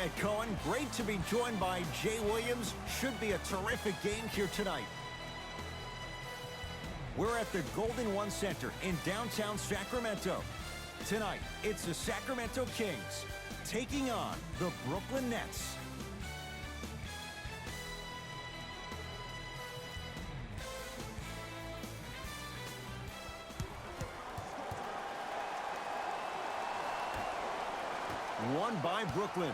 Ed Cohen. Great to be joined by Jay Williams. Should be a terrific game here tonight. We're at the Golden One Center in downtown Sacramento. Tonight, it's the Sacramento Kings taking on the Brooklyn Nets. Won by Brooklyn.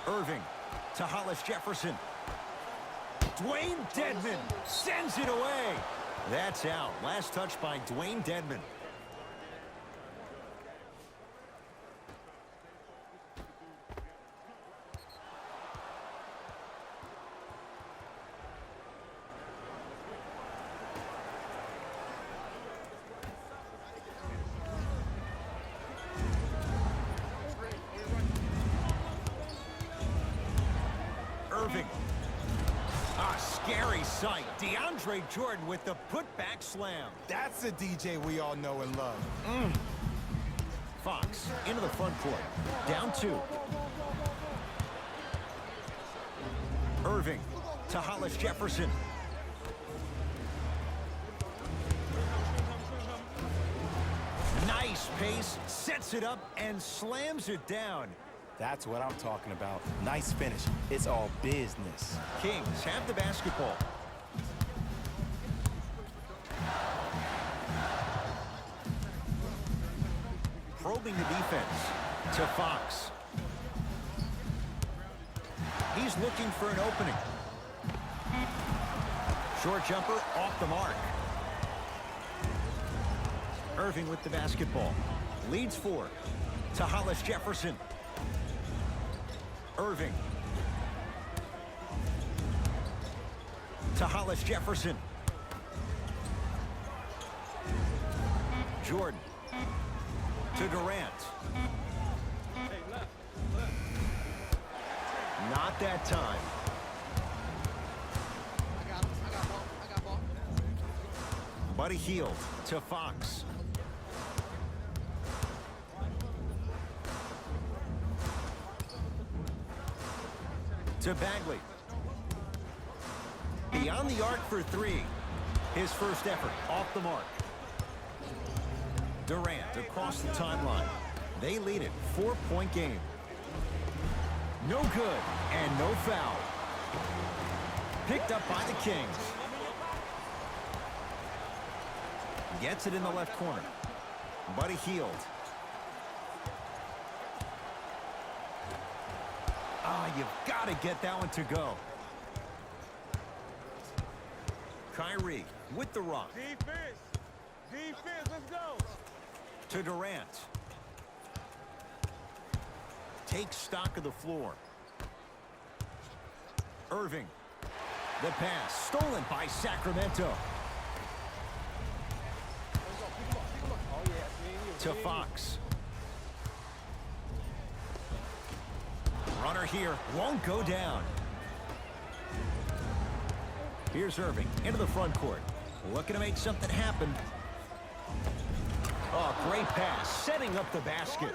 Irving to Hollis Jefferson. Dwayne Dedmon sends it away. That's out. Last touch by Dwayne Dedmon. Irving. A scary sight. DeAndre Jordan with the putback slam. That's a DJ we all know and love. Fox into the front court. Down 2. Irving to Hollis Jefferson. Nice pace. Sets it up and slams it down. That's what I'm talking about. Nice finish. It's all business. Kings have the basketball. Probing the defense to Fox. He's looking for an opening. Short jumper off the mark. Irving with the basketball. Leads 4 to Hollis Jefferson. Irving to Hollis Jefferson. Jordan to Durant. Not that time. Buddy Hield to Fox. To Bagley. Beyond the arc for 3. His first effort off the mark. Durant across the timeline. They lead it. 4-point game. No good and no foul. Picked up by the Kings. Gets it in the left corner. Buddy Hield. You've got to get that one to go. Kyrie with the rock. Defense. Defense, let's go. To Durant. Takes stock of the floor. Irving. The pass stolen by Sacramento. To Fox. Runner here won't go down. Here's Irving into the front court. Looking to make something happen. Oh, great pass. Setting up the basket.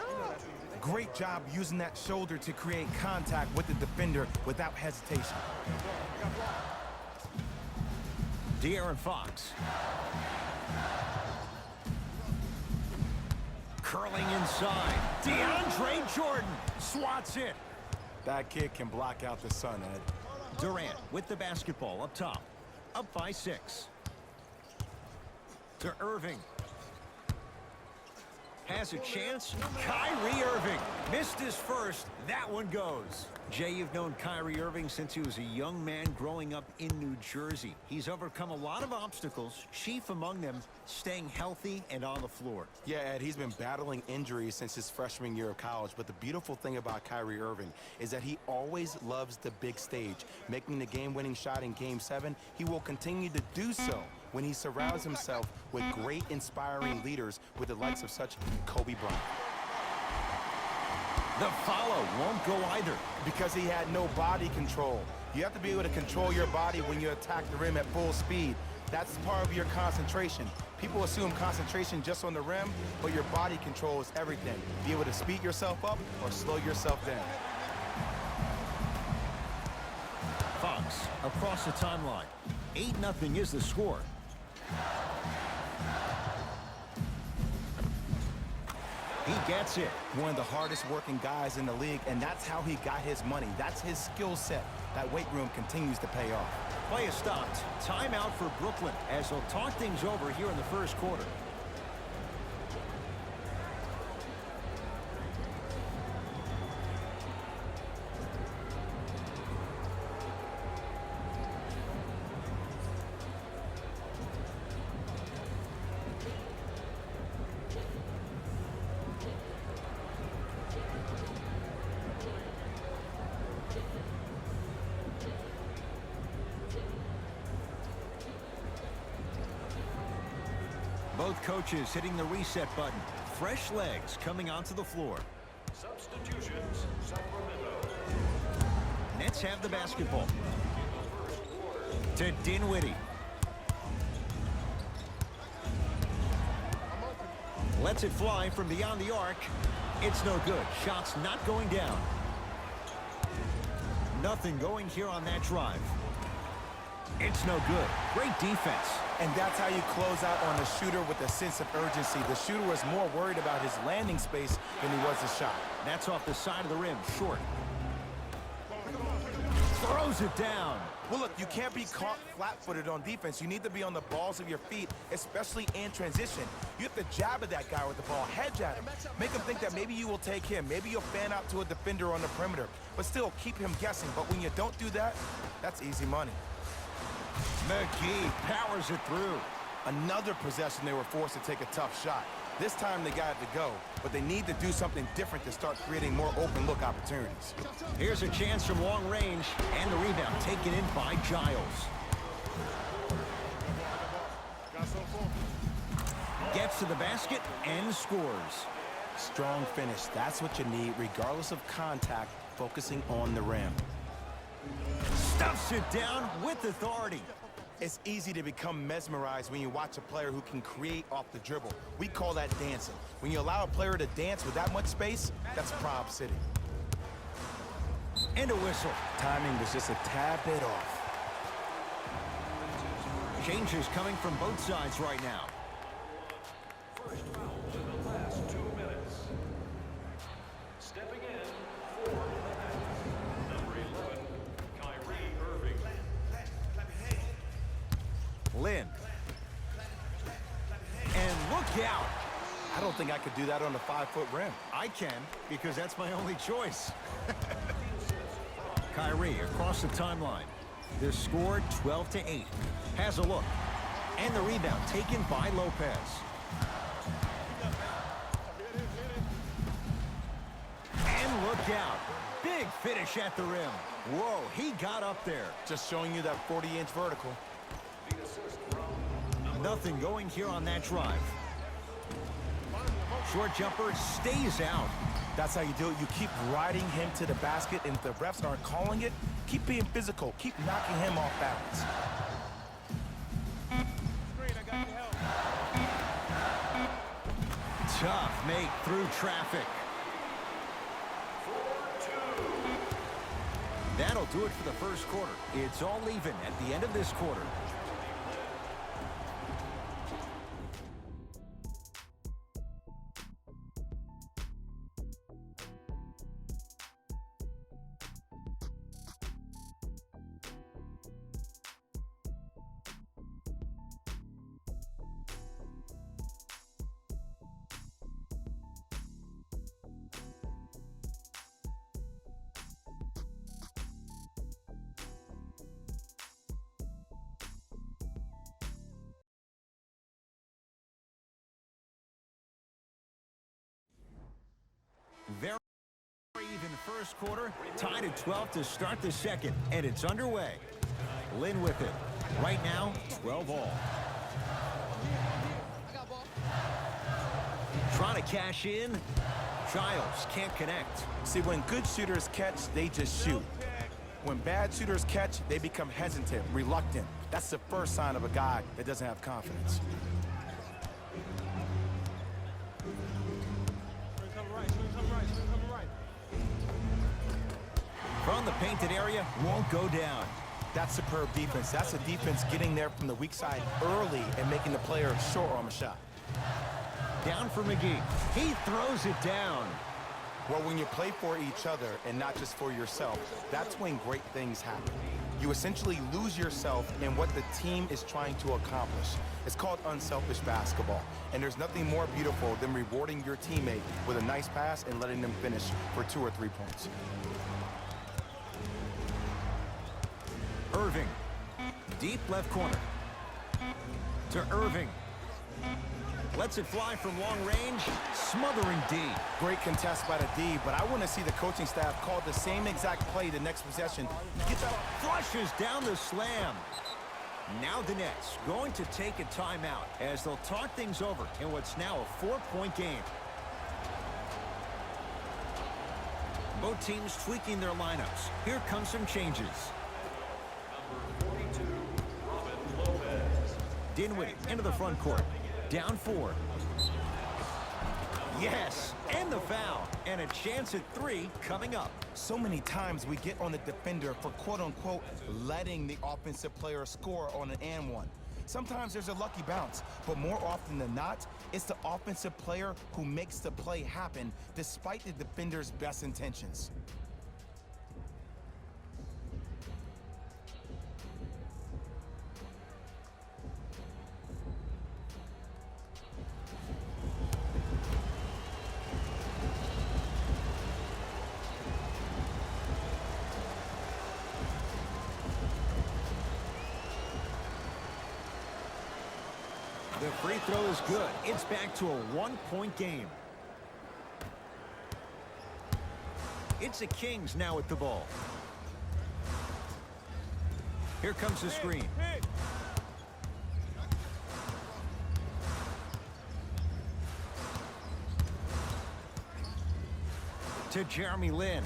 Great job using that shoulder to create contact with the defender without hesitation. De'Aaron Fox. Curling inside. DeAndre Jordan swats it. That kid can block out the sun, Ed. Durant with the basketball up top. Up by 6. To Irving. Has a chance. Kyrie Irving missed his first. That one goes. Jay, you've known Kyrie Irving since he was a young man growing up in New Jersey. He's overcome a lot of obstacles, chief among them staying healthy and on the floor. Yeah, Ed, he's been battling injuries since his freshman year of college, but the beautiful thing about Kyrie Irving is that he always loves the big stage. Making the game-winning shot in Game 7, he will continue to do so when he surrounds himself with great, inspiring leaders with the likes of such Kobe Bryant. The follow won't go either. Because he had no body control. You have to be able to control your body when you attack the rim at full speed. That's part of your concentration. People assume concentration just on the rim, but your body controls everything. Be able to speed yourself up or slow yourself down. Fox across the timeline. 8-0 is the score. He gets it. One of the hardest working guys in the league, and that's how he got his money. That's his skill set. That weight room continues to pay off. Play is stopped. Timeout for Brooklyn as they'll talk things over here in the first quarter. Both coaches hitting the reset button. Fresh legs coming onto the floor. Substitutions, Sacramento. Nets have the basketball. To Dinwiddie. Lets it fly from beyond the arc. It's no good. Shots not going down. Nothing going here on that drive. It's no good. Great defense. And that's how you close out on the shooter with a sense of urgency. The shooter was more worried about his landing space than he was the shot. That's off the side of the rim, short. Throws it down. Well, look, you can't be caught flat-footed on defense. You need to be on the balls of your feet, especially in transition. You have to jab at that guy with the ball, hedge at him. Make him think that maybe you will take him. Maybe you'll fan out to a defender on the perimeter, but still keep him guessing. But when you don't do that, that's easy money. McGee powers it through. Another possession they were forced to take a tough shot. This time they got it to go, but they need to do something different to start creating more open look opportunities. Here's a chance from long range, and the rebound taken in by Giles. Gets to the basket and scores. Strong finish. That's what you need, regardless of contact, focusing on the rim. Stuffs it down with authority. It's easy to become mesmerized when you watch a player who can create off the dribble. We call that dancing. When you allow a player to dance with that much space, that's Prob City. And a whistle. Timing was just a tad bit off. Changes coming from both sides right now. First foul in the last 2 minutes. Stepping in for number 11, Kyrie Irving. Lynn. And look out. I don't think I could do that on a 5-foot rim. I can, because that's my only choice. Kyrie across the timeline. The score 12-8. Has a look. And the rebound taken by Lopez. And look out. Big finish at the rim. Whoa, he got up there. Just showing you that 40-inch vertical. Nothing going here on that drive. Short jumper stays out. That's how you do it. You keep riding him to the basket, and if the refs aren't calling it, keep being physical. Keep knocking him off balance. Tough make through traffic. That'll do it for the first quarter. It's all even at the end of this quarter. Very even first quarter, tied at 12 to start the second, and it's underway. Lynn with it. Right now, 12 all. Trying to cash in. Giles can't connect. See, when good shooters catch, they just shoot. When bad shooters catch, they become hesitant, reluctant. That's the first sign of a guy that doesn't have confidence. the painted area won't go down. That's superb defense. That's a defense getting there from the weak side early and making the player short on a shot. Down for McGee. He throws it down. Well, when you play for each other and not just for yourself, that's when great things happen. You essentially lose yourself in what the team is trying to accomplish. It's called unselfish basketball, and there's nothing more beautiful than rewarding your teammate with a nice pass and letting them finish for 2 or 3 points. Irving. Deep left corner. To Irving. Lets it fly from long range. Smothering D. Great contest by the D, but I want to see the coaching staff call the same exact play the next possession. Get that. Flushes down the slam. Now the Nets going to take a timeout as they'll talk things over in what's now a 4-point game. Both teams tweaking their lineups. Here come some changes. Number 42, Robin Lopez. Dinwiddie into the front court. Down 4. Yes, and the foul. And a chance at 3 coming up. So many times we get on the defender for quote-unquote letting the offensive player score on an and one. Sometimes there's a lucky bounce, but more often than not, it's the offensive player who makes the play happen despite the defender's best intentions. The free throw is good. It's back to a 1-point game. It's the Kings now with the ball. Here comes the screen. To Jeremy Lin.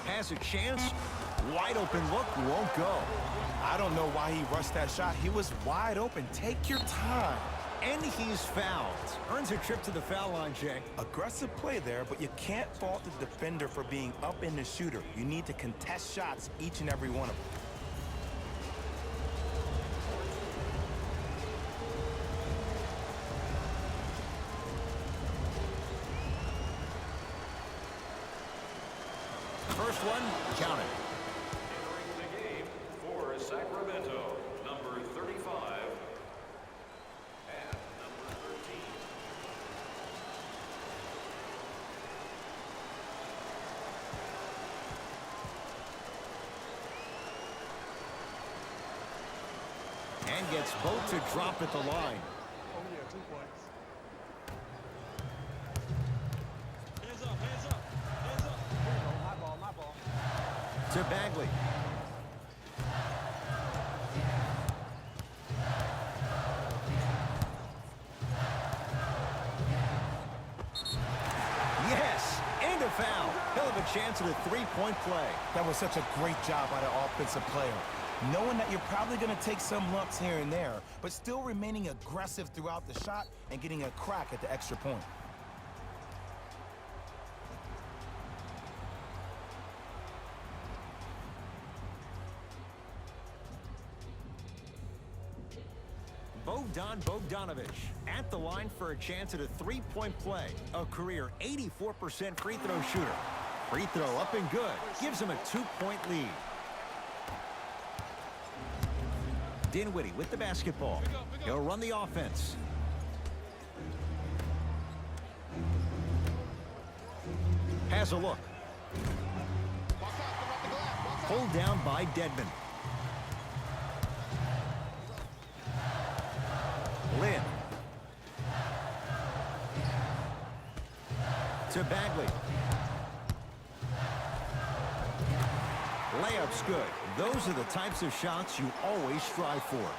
Has a chance. Wide open look, won't go. I don't know why he rushed that shot. He was wide open. Take your time. And he's fouled. Earns a trip to the foul line, Jay. Aggressive play there, but you can't fault the defender for being up in the shooter. You need to contest shots, each and every one of them. First one, count it. Entering the game for Sacramento, number 35 and number 13. And gets both to drop at the line. Oh, yeah, 2 points. Hands up, hands up, hands up. Here we go, my ball, my ball. To Bagley. Yes, and a foul. He'll have a chance at a 3-point play. That was such a great job by the offensive player. Knowing that you're probably going to take some lumps here and there, but still remaining aggressive throughout the shot and getting a crack at the extra point. Bogdan Bogdanovic at the line for a chance at a 3-point play. A career 84% free throw shooter. Free throw up and good. Gives him a 2-point lead. Dinwiddie with the basketball. He'll run the offense. Has a look. Pulled down by Dedmon. Lin. To Bagley. Layup's good. Those are the types of shots you always strive for.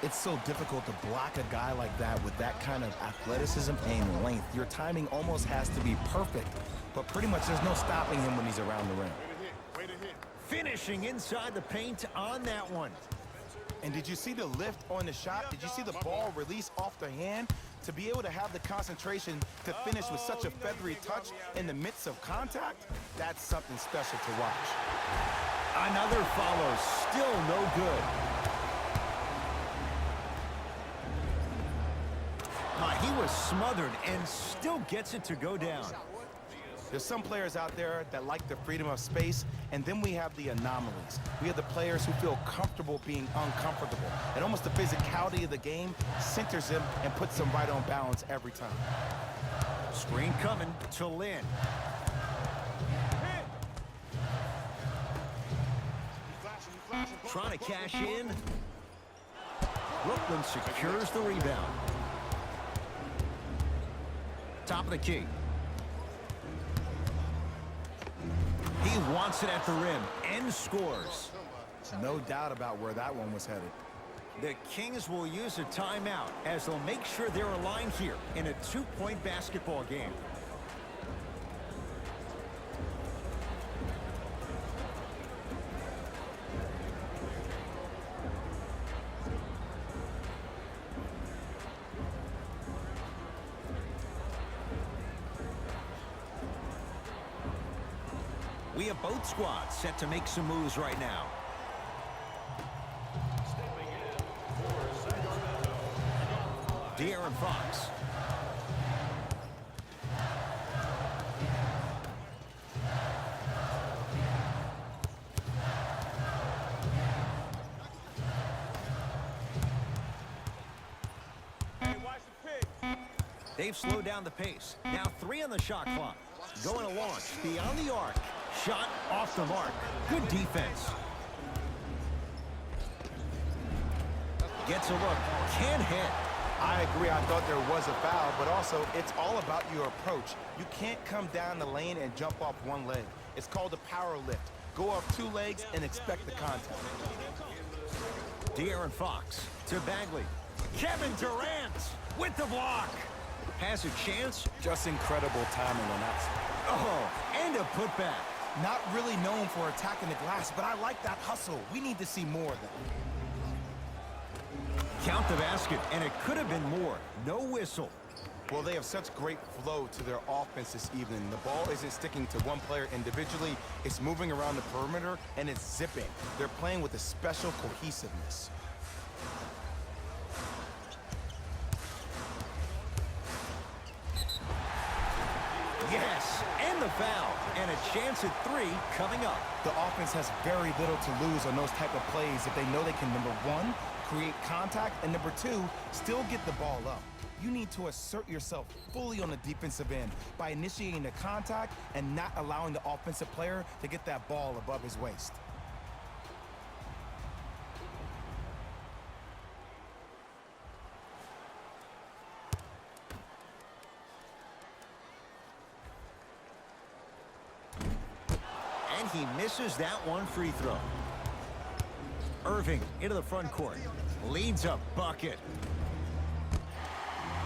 It's so difficult to block a guy like that with that kind of athleticism and length. Your timing almost has to be perfect, but pretty much there's no stopping him when he's around the rim. Way to hit. Finishing inside the paint on that one. And did you see the lift on the shot? Did you see the ball release off the hand? To be able to have the concentration to finish with such a feathery touch in the midst of contact, that's something special to watch. Another follow, still no good. He was smothered and still gets it to go down. There's some players out there that like the freedom of space, and then we have the anomalies. We have the players who feel comfortable being uncomfortable. And almost the physicality of the game centers them and puts them right on balance every time. Screen coming to Lynn. Trying to cash in. Brooklyn secures the rebound. Top of the key. He wants it at the rim and scores. No doubt about where that one was headed. The Kings will use a timeout as they'll make sure they're aligned here in a two-point basketball game. We have both squads set to make some moves right now. Stepping in for Sacramento. De'Aaron Fox. They've slowed down the pace. Now 3 on the shot clock. Going to launch beyond the arc. Shot off the mark. Good defense. Gets a look. Can't hit. I agree. I thought there was a foul, but also it's all about your approach. You can't come down the lane and jump off one leg. It's called a power lift. Go off 2 legs and expect the contact. De'Aaron Fox to Bagley. Kevin Durant with the block. Has a chance. Just incredible timing on that. Oh, and a putback. Not really known for attacking the glass, but I like that hustle. We need to see more of that. Count the basket, and it could have been more. No whistle. Well, they have such great flow to their offense this evening. The ball isn't sticking to one player individually. It's moving around the perimeter, and it's zipping. They're playing with a special cohesiveness. Yes, and the foul. And a chance at 3 coming up. The offense has very little to lose on those type of plays if they know they can, number 1, create contact, and number 2, still get the ball up. You need to assert yourself fully on the defensive end by initiating the contact and not allowing the offensive player to get that ball above his waist. And he misses that one free throw. Irving into the front court. Leads a bucket.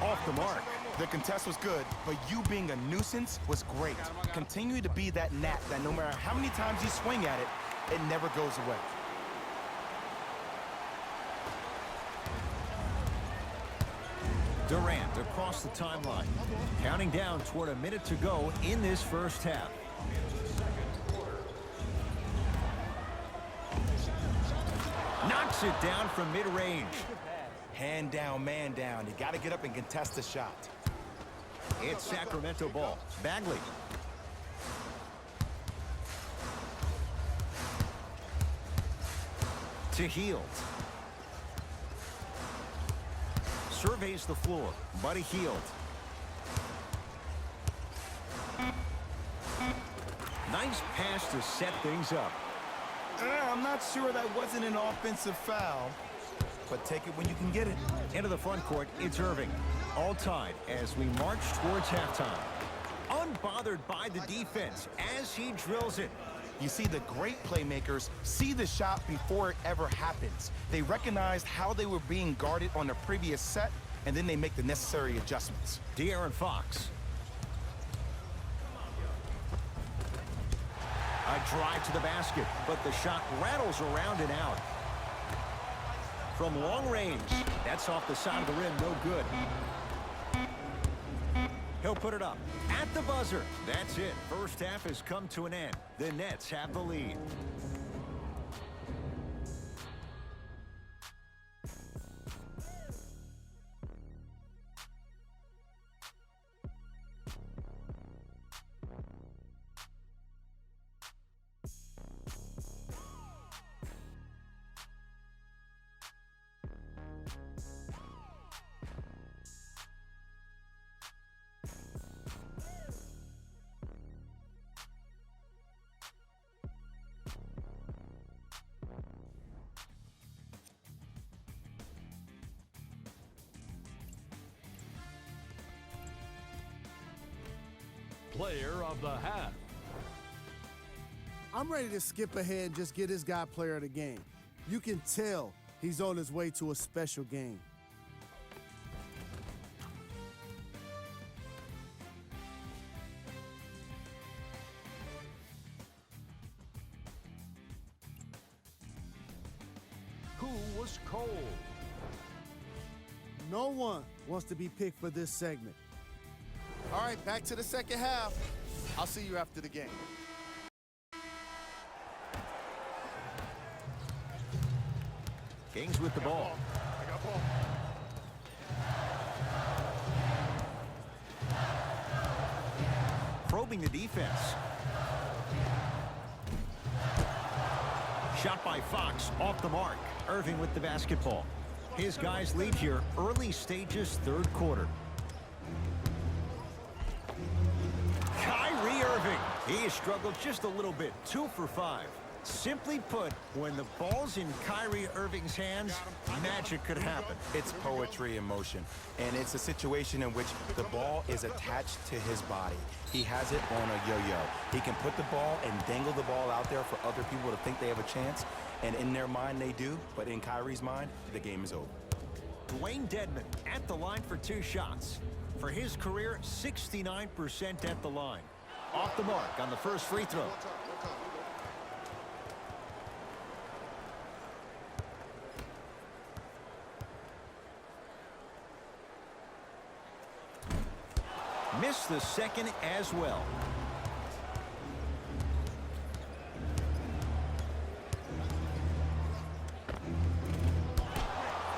Off the mark. The contest was good, but you being a nuisance was great. Continue to be that gnat that no matter how many times you swing at it, it never goes away. Durant across the timeline. Counting down toward a minute to go in this first half. Knocks it down from mid-range. Hand down, man down. You got to get up and contest the shot. It's Sacramento ball. Bagley. To Hield. Surveys the floor. Buddy Hield. Nice pass to set things up. I'm not sure that wasn't an offensive foul, but take it when you can get it. Into the front court, it's Irving. All tied as we march towards halftime. Unbothered by the defense as he drills it. You see, the great playmakers see the shot before it ever happens. They recognized how they were being guarded on the previous set, and then they make the necessary adjustments. De'Aaron Fox. A drive to the basket, but the shot rattles around and out. From long range, that's off the side of the rim, no good. He'll put it up at the buzzer. That's it. First half has come to an end. The Nets have the lead. Player of the half. I'm ready to skip ahead and just get this guy player of the game. You can tell he's on his way to a special game. Who was cold? No one wants to be picked for this segment. All right, back to the second half. I'll see you after the game. Kings with the ball. I got ball. Probing the defense. Shot by Fox, off the mark. Irving with the basketball. His guys lead here, early stages, third quarter. Kyrie Irving. He has struggled just a little bit, 2 for 5. Simply put, when the ball's in Kyrie Irving's hands, magic could happen. It's poetry in motion, and it's a situation in which the ball is attached to his body. He has it on a yo-yo. He can put the ball and dangle the ball out there for other people to think they have a chance, and in their mind they do, but in Kyrie's mind, the game is over. Dwayne Dedmon at the line for 2 shots. For his career, 69% at the line. Off the mark on the first free throw. Missed the second as well.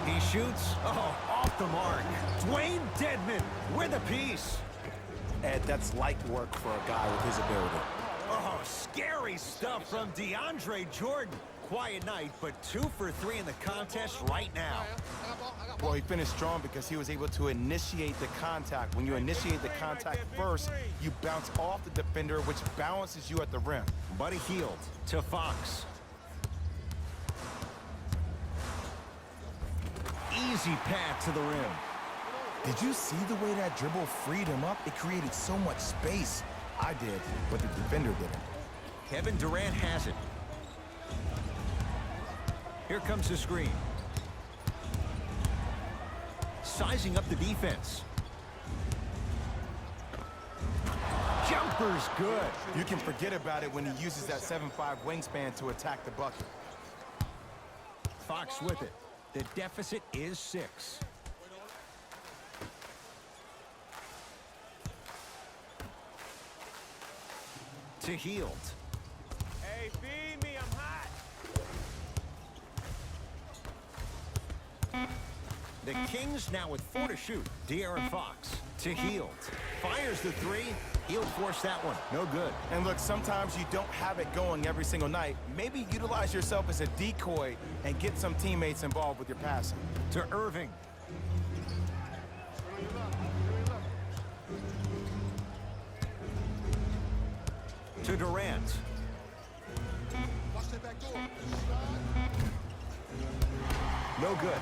He shoots. Oh, off the mark. Dwayne Dedmon with a piece. Ed, that's light work for a guy with his ability. Oh, scary stuff from DeAndre Jordan. Quiet night, but 2 for 3 in the contest right now. Well, he finished strong because he was able to initiate the contact. When you initiate the contact first, you bounce off the defender, which balances you at the rim. Buddy Hield to Fox. Easy path to the rim. Did you see the way that dribble freed him up? It created so much space. I did, but the defender didn't. Kevin Durant has it. Here comes the screen. Sizing up the defense. Jumper's good. You can forget about it when he uses that 7'5" wingspan to attack the bucket. Fox with it. The deficit is 6. To Hield. Hey, feed me, I'm hot. The Kings now with 4 to shoot. De'Aaron Fox to Hield. Fires the 3. He'll force that one. No good. And look, sometimes you don't have it going every single night. Maybe utilize yourself as a decoy and get some teammates involved with your passing. To Irving. To Durant. No good.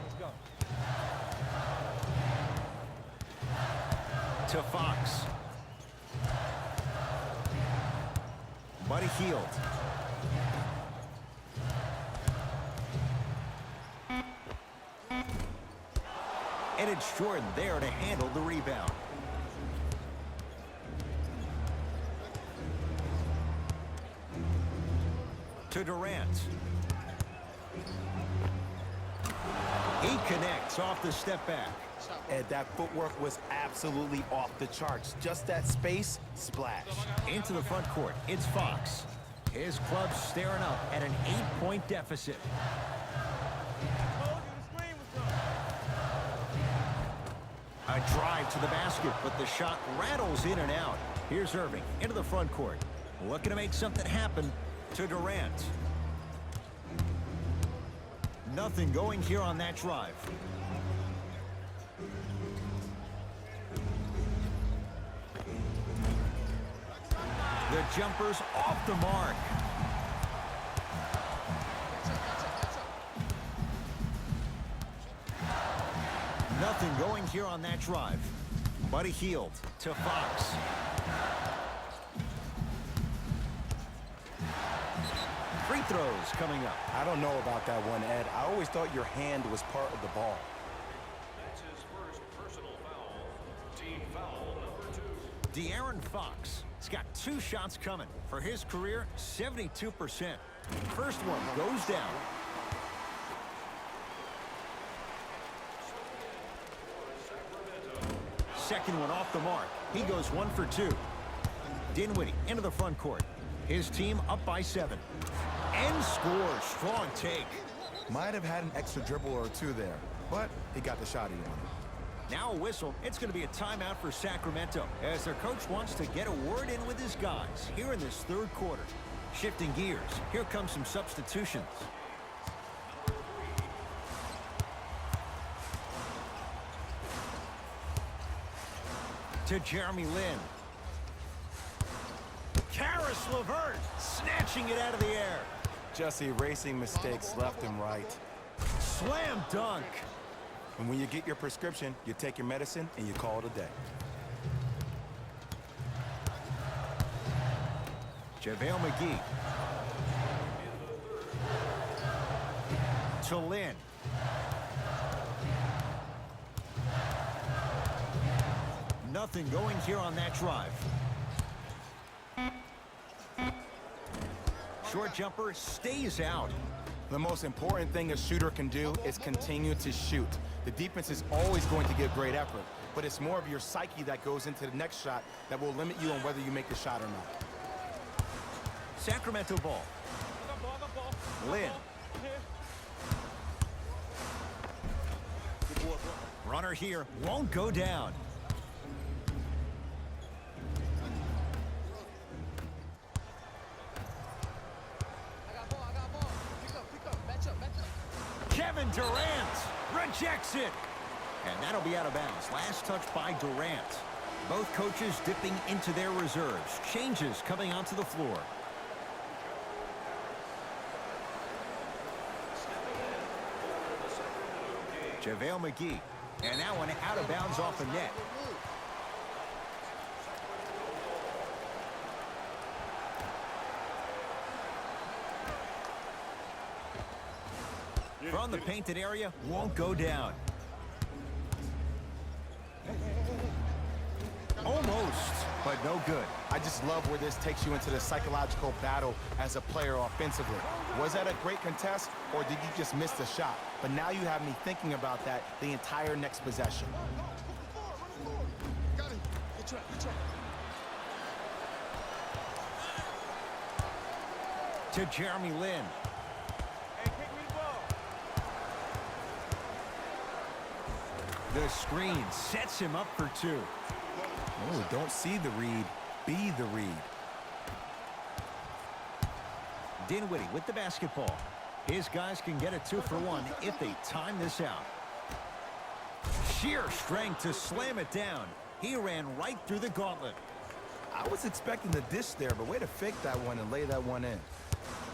Let's go. To Fox. Buddy Hield. And it's Jordan there to handle the rebound. To Durant. He Connects off the step back. And that footwork was absolutely off the charts. Just that space, splash. Into the front court, it's Fox. His club's staring up at an 8-point deficit. A drive to the basket, but the shot rattles in and out. Here's Irving into the front court. Looking to make something happen to Durant. Nothing going here on that drive. The jumper's off the mark. Nothing going here on that drive. Buddy Hield to Fox. Free throws coming up. I don't know about that one, Ed. I always thought your hand was part of the ball. That's his first personal foul. Team foul number 2. De'Aaron Fox has got 2 shots coming. For his career, 72%. First one goes down. Second one off the mark. He goes 1 for 2. Dinwiddie into the front court. His team up by 7. And scores. Strong take. Might have had an extra dribble or 2 there, but he got the shot he wanted. Now a whistle. It's going to be a timeout for Sacramento as their coach wants to get a word in with his guys here in this third quarter. Shifting gears. Here comes some substitutions. To Jeremy Lin. Karis LeVert snatching it out of the air. Just erasing mistakes left and right. Slam dunk. And when you get your prescription, you take your medicine and you call it a day. JaVale McGee. To Lin. Nothing going here on that drive. Short jumper stays out. The most important thing a shooter can do is continue to shoot. The defense is always going to give great effort, but it's more of your psyche that goes into the next shot that will limit you on whether you make the shot or not. Sacramento ball. Lin. Runner here won't go down. Kevin Durant rejects it. And that'll be out of bounds. Last touch by Durant. Both coaches dipping into their reserves. Changes coming onto the floor. JaVale McGee. And that one out of bounds off the net. From the painted area, won't go down. Almost, but no good. I just love where this takes you into the psychological battle as a player offensively. Was that a great contest, or did you just miss the shot? But now you have me thinking about that the entire next possession. To Jeremy Lin. The screen sets him up for 2. Oh, don't see the read, be the read. Dinwiddie with the basketball. His guys can get a 2 for 1 if they time this out. Sheer strength to slam it down. He ran right through the gauntlet. I was expecting the dish there, but way to fake that one and lay that one in.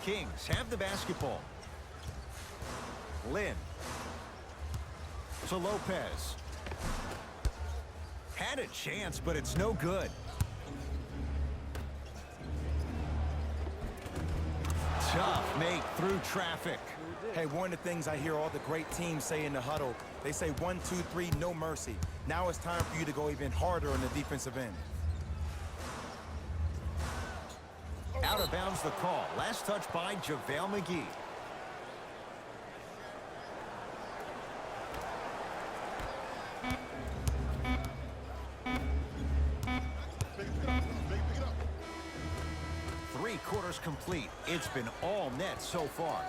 Kings have the basketball. Lin. To Lopez. Had a chance, but it's no good. Tough make through traffic. Hey, one of the things I hear all the great teams say in the huddle, they say 1, 2, 3, no mercy. Now it's time for you to go even harder on the defensive end. Out of bounds the call. Last touch by JaVale McGee. scores complete. It's been all net so far.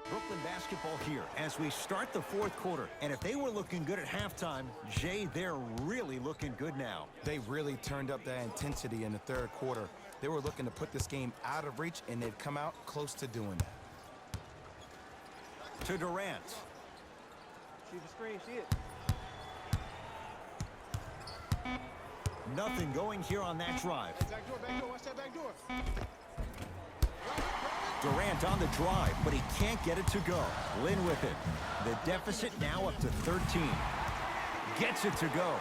Brooklyn basketball here as we start the fourth quarter. And if they were looking good at halftime, Jay, they're really looking good now. They really turned up that intensity in the third quarter. They were looking to put this game out of reach, and they've come out close to doing that. To Durant. See the screen, see it. Nothing going here on that drive. Back door, watch that back door. Durant on the drive, but he can't get it to go. Lin with it. The deficit now up to 13. Gets it to go.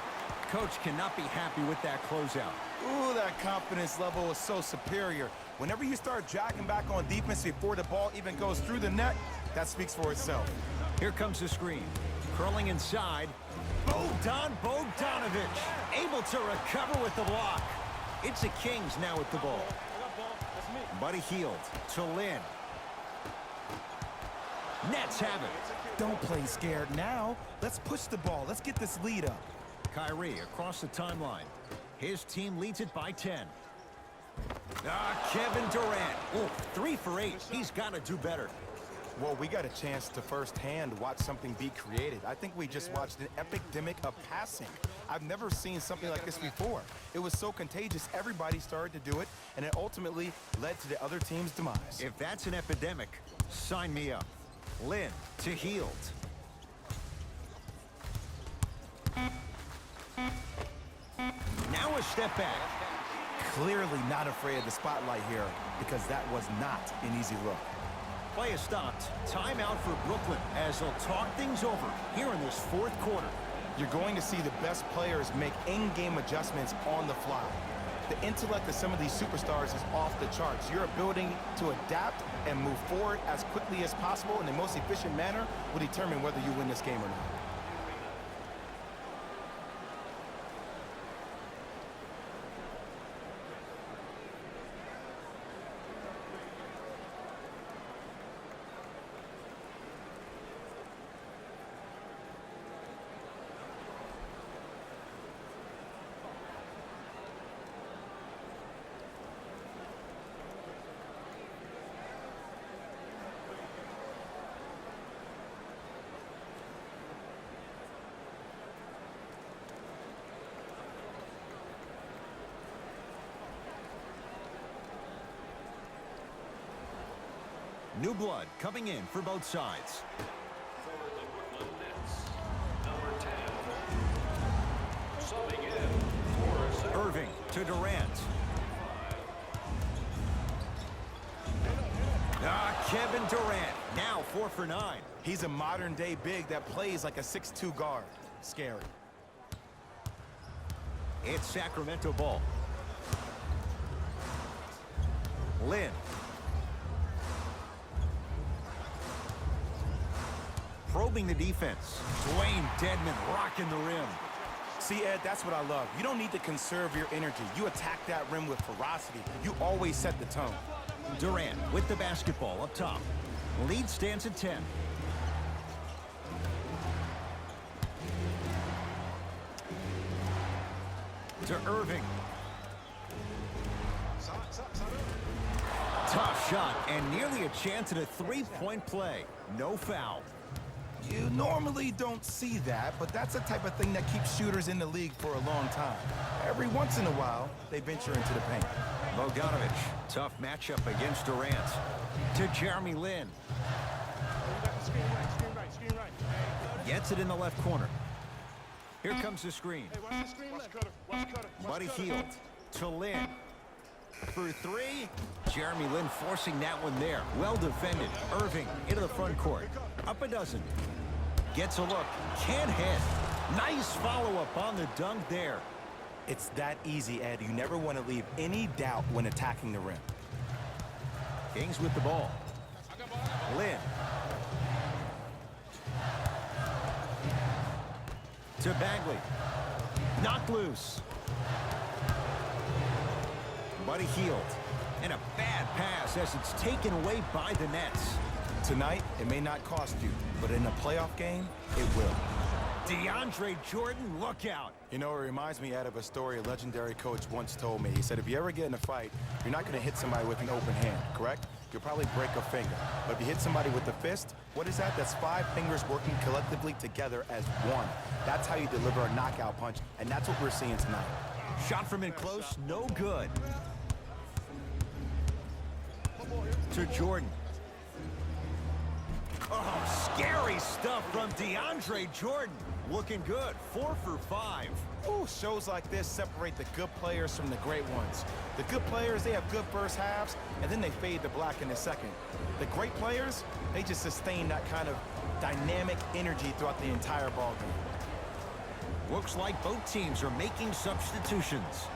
Coach cannot be happy with that closeout. Ooh, that confidence level is so superior. Whenever you start jacking back on defense before the ball even goes through the net, that speaks for itself. Here comes the screen. Curling inside. Bogdanovich able to recover with the block. It's the Kings now with the ball. Buddy Hield to Lin. Nets have it. Don't play scared now. Let's push the ball. Let's get this lead up. Kyrie across the timeline. His team leads it by 10. Kevin Durant. Oh, 3 for 8. He's got to do better. Well, we got a chance to firsthand watch something be created. I think we just watched an epidemic of passing. I've never seen something like this before. It was so contagious, everybody started to do it, and it ultimately led to the other team's demise. If that's an epidemic, sign me up. Lin to Hield. Now a step back. Clearly not afraid of the spotlight here, because that was not an easy look. Play is stopped. Timeout for Brooklyn as they'll talk things over here in this fourth quarter. You're going to see the best players make in-game adjustments on the fly. The intellect of some of these superstars is off the charts. Your ability to adapt and move forward as quickly as possible in the most efficient manner will determine whether you win this game or not. New blood coming in for both sides. For the Brooklyn Nets, number 10. Subbing in for Sacramento. Irving to Durant. Kevin Durant, now 4 for 9. He's a modern-day big that plays like a 6'2" guard. Scary. It's Sacramento ball. Lin. Probing the defense. Dwayne Dedmon rocking the rim. See, Ed, that's what I love. You don't need to conserve your energy. You attack that rim with ferocity. You always set the tone. Durant with the basketball up top. Lead stands at 10. To Irving. Tough shot and nearly a chance at a three-point play. No foul. You normally don't see that, but that's the type of thing that keeps shooters in the league for a long time. Every once in a while, they venture into the paint. Bogdanovich, tough matchup against Durant. To Jeremy Lin. Screen right. Gets it in the left corner. Here comes the screen. Hey, watch the screen left. Watch cutter. Buddy Hield to Lin. For 3. Jeremy Lin forcing that one there. Well defended. Irving into the front court. Up a dozen. Gets a look. Can't hit. Nice follow-up on the dunk there. It's that easy, Ed. You never want to leave any doubt when attacking the rim. Kings with the ball. Lin. To Bagley. Knocked loose. Buddy Hield. And a bad pass as it's taken away by the Nets. Tonight, it may not cost you, but in a playoff game, it will. DeAndre Jordan, look out. You know, it reminds me out of a story a legendary coach once told me. He said, if you ever get in a fight, you're not going to hit somebody with an open hand, correct? You'll probably break a finger. But if you hit somebody with a fist, what is that? That's 5 fingers working collectively together as one. That's how you deliver a knockout punch, and that's what we're seeing tonight. Shot from in close, no good. To Jordan. Oh, scary stuff from DeAndre Jordan. Looking good, 4 for 5. Ooh, shows like this separate the good players from the great ones. The good players, they have good first halves, and then they fade to black in the second. The great players, they just sustain that kind of dynamic energy throughout the entire ballgame. Looks like both teams are making substitutions.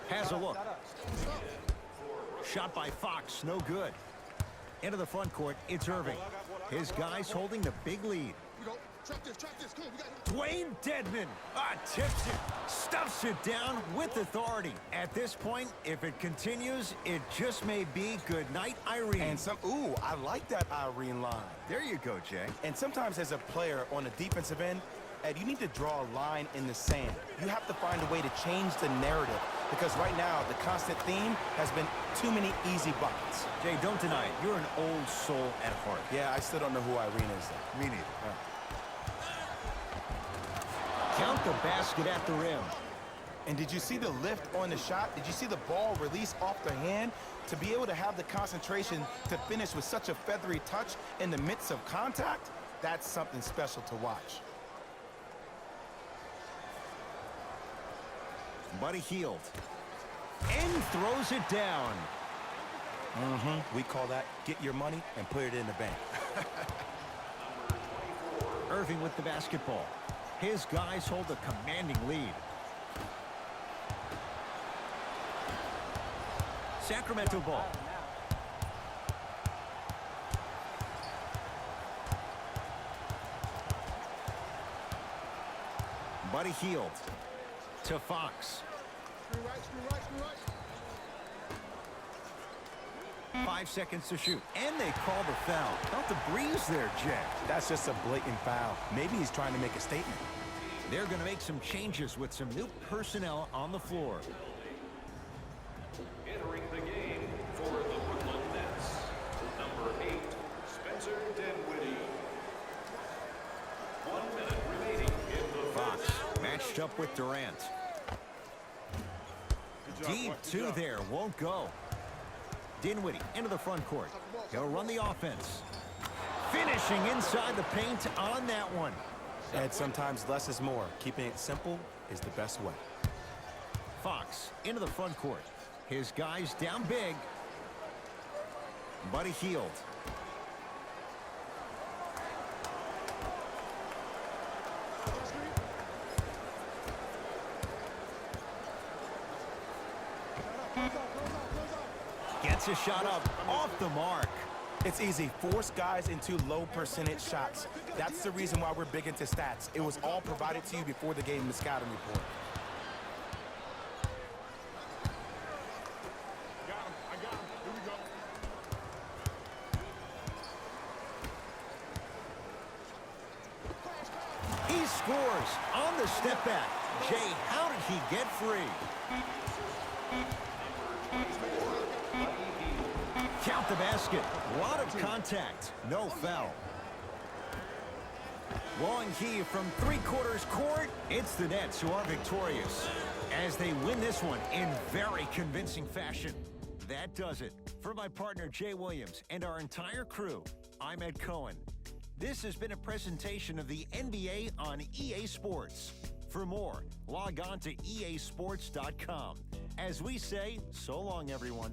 Has a look. Shot by Fox, no good. Into the front court, it's Irving. His guys holding the big lead. Dwayne Dedman tips it, stuffs it down with authority. At this point, if it continues, it just may be good night, Irene. And ooh, I like that Irene line. There you go, Jay. And sometimes as a player on the defensive end, Ed, you need to draw a line in the sand. You have to find a way to change the narrative because right now the constant theme has been too many easy buckets. Jay, don't deny it. You're an old soul at heart. Yeah, I still don't know who Irene is, though. Me neither. Count the basket at the rim. And did you see the lift on the shot? Did you see the ball release off the hand? To be able to have the concentration to finish with such a feathery touch in the midst of contact, that's something special to watch. Buddy Hield. And throws it down. We call that get your money and put it in the bank. Irving with the basketball. His guys hold a commanding lead. Sacramento ball. Buddy Hield to Fox. 5 seconds to shoot, and they call the foul. Felt the breeze there, Jay. That's just a blatant foul. Maybe he's trying to make a statement. They're going to make some changes with some new personnel on the floor. Entering the game for the Brooklyn Nets, number 8, Spencer Dinwiddie. 1 minute remaining in the Fox first. matched up with Durant. Deep two there, won't go. Dinwiddie into the front court. He'll run the offense. Finishing inside the paint on that one. And sometimes less is more. Keeping it simple is the best way. Fox into the front court. His guys down big. Buddy Hield. Gets a shot up off the mark. It's easy. Force guys into low percentage shots. That's the reason why we're big into stats. It was all provided to you before the game in the scouting report. He scores on the step back. Jay, how did he get free? Count the basket. A lot of contact. No foul. Long heave from three-quarters court. It's the Nets who are victorious as they win this one in very convincing fashion. That does it. For my partner, Jay Williams, and our entire crew, I'm Ed Cohen. This has been a presentation of the NBA on EA Sports. For more, log on to easports.com. As we say, so long, everyone.